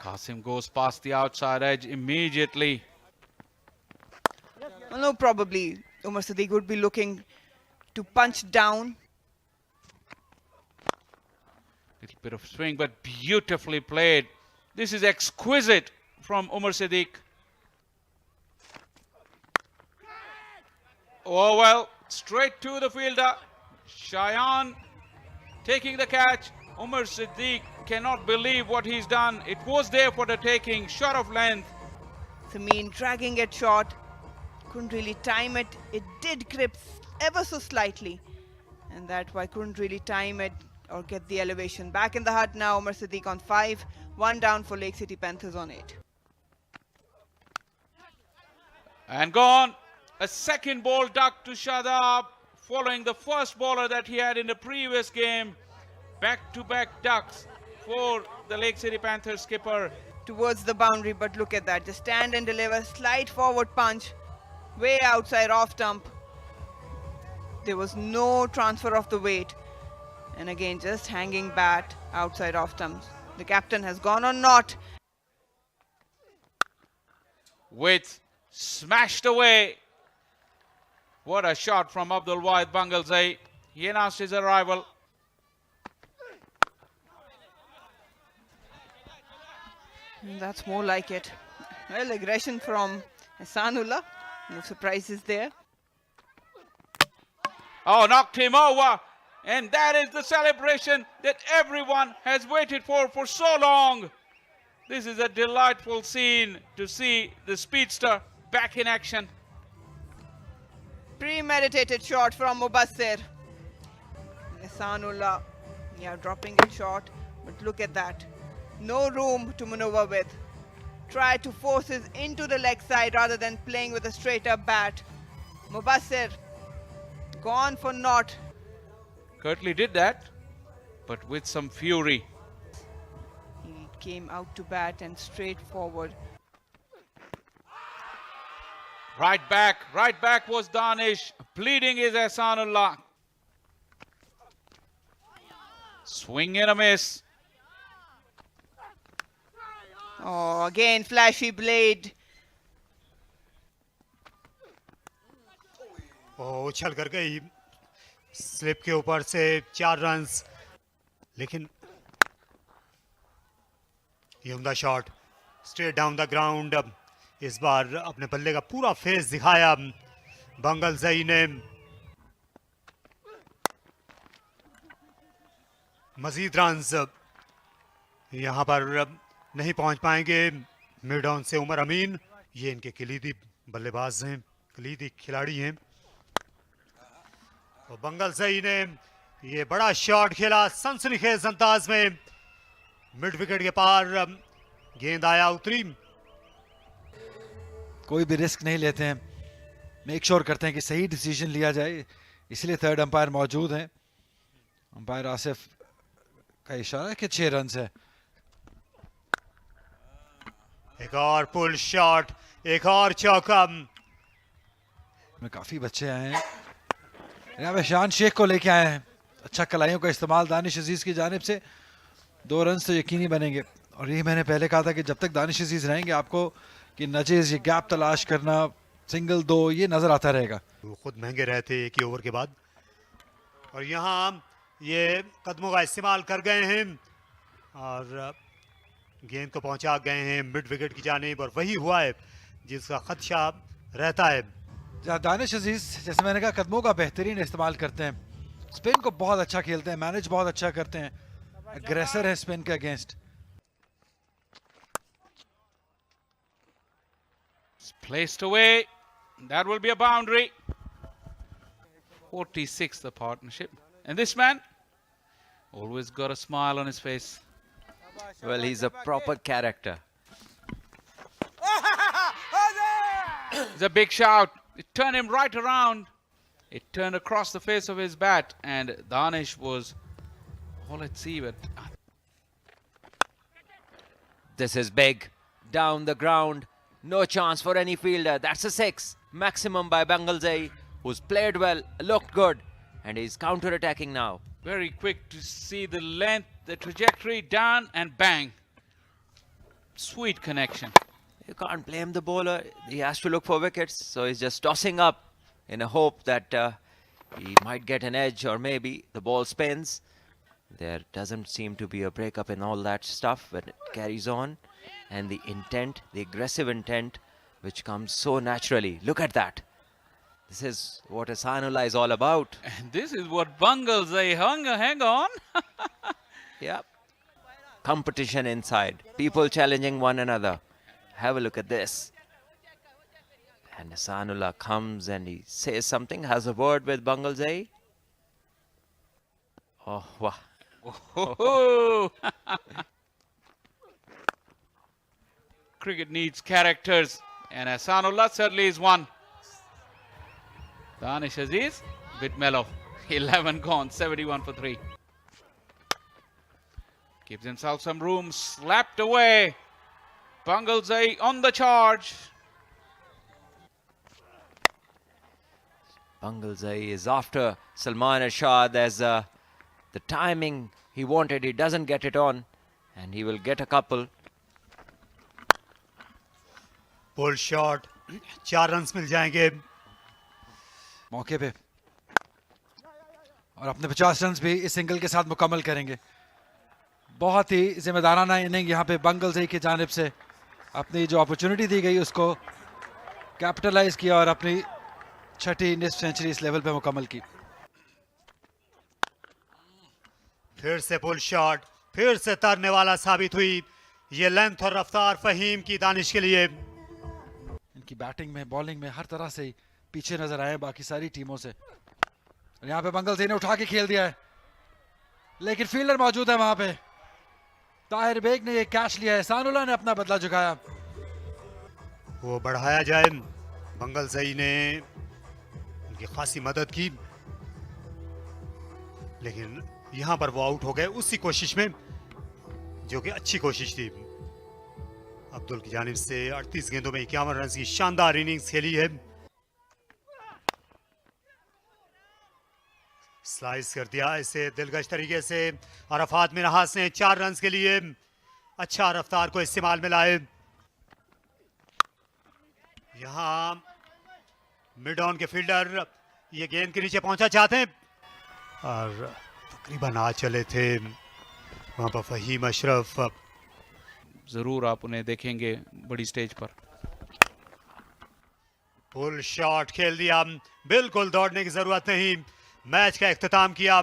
Qasim goes past the outside edge immediately. Well, no, probably Umar Sadiq would be looking to punch down. Little bit of swing, but beautifully played. This is exquisite from Umar Sadiq. Oh well, straight to the fielder. Shayan taking the catch. Umar Sadiq cannot believe what he's done. It was there for the taking, shot of length. Samin dragging it short. Couldn't really time it. It did grip ever so slightly. And that's why couldn't really time it or get the elevation. Back in the hut now, Umar Sadiq on 5. 1 down for Lake City Panthers on 8. And gone. A second ball duck to Shadab, following the first bowler that he had in the previous game. Back-to-back ducks for the Lake City Panthers skipper. Towards the boundary, but look at that. Just stand and deliver. Slight forward punch. Way outside off stump. There was no transfer of the weight. And again, just hanging bat outside off stump. The captain has gone or not. With smashed away. What a shot from Abdul Wahid Bangalzai. He announced his arrival. And that's more like it. Well, aggression from Ehsanullah. No surprises there. Oh, knocked him over. And that is the celebration that everyone has waited for so long. This is a delightful scene to see the speedster back in action. Premeditated shot from Mubassir. Ehsanullah, yeah, dropping it short. But look at that. No room to maneuver with. Try to force it into the leg side rather than playing with a straight up bat. Mubassir gone for naught. Curtly did that, but with some fury. He came out to bat and straight forward. Right back was Danish. Bleeding is Ehsanullah. Swing and a miss. Oh, again flashy blade. ओ उछल कर गई slip के ऊपर से 4 runs, लेकिन ये उम्दा shot straight down the ground. इस बार अपने बल्ले का पूरा फेस दिखाया बंगलजई ने. मजीद रन्स यहां पर नहीं पहुंच पाएंगे. मिड ऑन से उमर अमीन, ये इनके कलीदी बल्लेबाज हैं, कलीदी खिलाड़ी हैं. और बंगलजई ने ये बड़ा शॉट खेला सनसनीखेज अंदाज में. मिड विकेट के पार गेंद आया उतरी. कोई भी रिस्क नहीं लेते हैं, मेक श्योर करते हैं कि सही डिसीजन लिया जाए, इसलिए थर्ड अंपायर मौजूद हैं. अंपायर आसिफ का इशारा है कि 6 रन है. एक और पुल शॉट, एक और चौका. में काफी बच्चे आए हैं. यहाँ शान शेख को लेके आए हैं. अच्छा कलाइयों का इस्तेमाल दानिश अजीज की जानिब से. 2 रन तो यकीनी बनेंगे. और यही मैंने पहले कहा था कि जब तक दानिश अजीज रहेंगे आपको कि नजेज ये गैप तलाश करना, सिंगल 2 ये नजर आता रहेगा. वो खुद महंगे रहते एक ही ओवर के बाद. और यहाँ ये कदमों का इस्तेमाल कर गए हैं और गेंद को पहुंचा गए हैं मिड विकेट की जानिब. और वही हुआ है जिसका खदशा रहता है. दानिश अजीज जैसे मैंने कहा कदमों का बेहतरीन इस्तेमाल करते हैं. स्पिन को बहुत अच्छा खेलते हैं, मैनेज बहुत अच्छा करते हैं, अग्रेसर है स्पिन के against. Placed away. That will be a boundary. 46 the partnership. And this man always got a smile on his face. Well, he's a proper character. It's a big shout. It turned him right around. It turned across the face of his bat, and Danish was all at sea. But This is big. Down the ground. No chance for any fielder. That's a 6. Maximum by Bangalzai, who's played well, looked good, and he's counter-attacking now. very quick to see the length, the trajectory, down and bang. Sweet connection. You can't blame the bowler. He has to look for wickets, so he's just tossing up in a hope that he might get an edge, or maybe the ball spins. There doesn't seem to be a breakup in all that stuff, but it carries on. And the intent, the aggressive intent, which comes so naturally. Look at that. This is what Ahsanullah is all about. And this is what Bungles they hang on. Yep. Competition inside. People challenging one another. Have a look at this. And Ahsanullah comes and he says something, has a word with Bangalzai. Oh, wow. Oh. Cricket needs characters, and Ahsanullah certainly is one. Danish Aziz, bit mellow. 11 gone, 71 for 3. Gives himself some room, slapped away. Bangalzai on the charge. Bangalzai is after Salman Irshad as the timing he wanted, he doesn't get it on, and he will get a couple. Pull shot, 4 runs मिल जाएंगे मौके पे, और अपने 50 run भी इस single के साथ मुकम्मल करेंगे। बहुत ही जिम्मेदाराना इनिंग यहाँ पे बंगलज़ई की जानिब से, अपनी जो अपॉर्चुनिटी दी गई उसको कैपिटलाइज किया और अपनी छठी निस्फ सेंचुरी इस लेवल पे मुकम्मल की। फिर से पुल शॉट, फिर से तरने वाला साबित हुई ये लेंथ और रफ्तार फहीम की दानिश के लिए। इनकी बैटिंग में, बॉलिंग में हर तरह से पीछे नजर आए बाकी सारी टीमों से। और यहाँ पे बंगलज़ई ने उठा के खेल दिया है, लेकिन फील्डर मौजूद है वहां पे। ताहिर बेग ने ये कैच लिया है, ahsanullah ने अपना बदला चुकाया। वो बढ़ाया जाए, बंगलज़ई ने उनकी खासी मदद की, लेकिन यहां पर वो आउट हो गए उसी कोशिश में जो कि अच्छी कोशिश थी। अब्दुल की जानिब से 38 गेंदों में 51 रन की शानदार इनिंग्स खेली है। स्लाइस कर दिया इसे दिलकश तरीके से। अरफात मिनहास ने 4 रन के लिए अच्छा रफ्तार को इस्तेमाल में लाए। यहां मिड ऑन के फील्डर ये गेंद के नीचे पहुंचा चाहते हैं और तकरीबन आ चले थे वहां पर फहीम अशरफ। जरूर आप उन्हें देखेंगे बड़ी स्टेज पर। फुल शॉट खेल दिया, बिल्कुल दौड़ने की जरूरत नहीं। मैच का इख्तिताम किया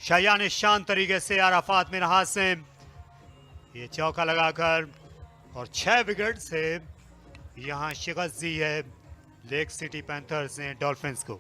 शायान शान तरीके से अराफात मिनहास ने ये चौका लगाकर, और 6 विकेट से यहां शिकस्त दी है लेक सिटी पैंथर्स ने डॉल्फिन्स को।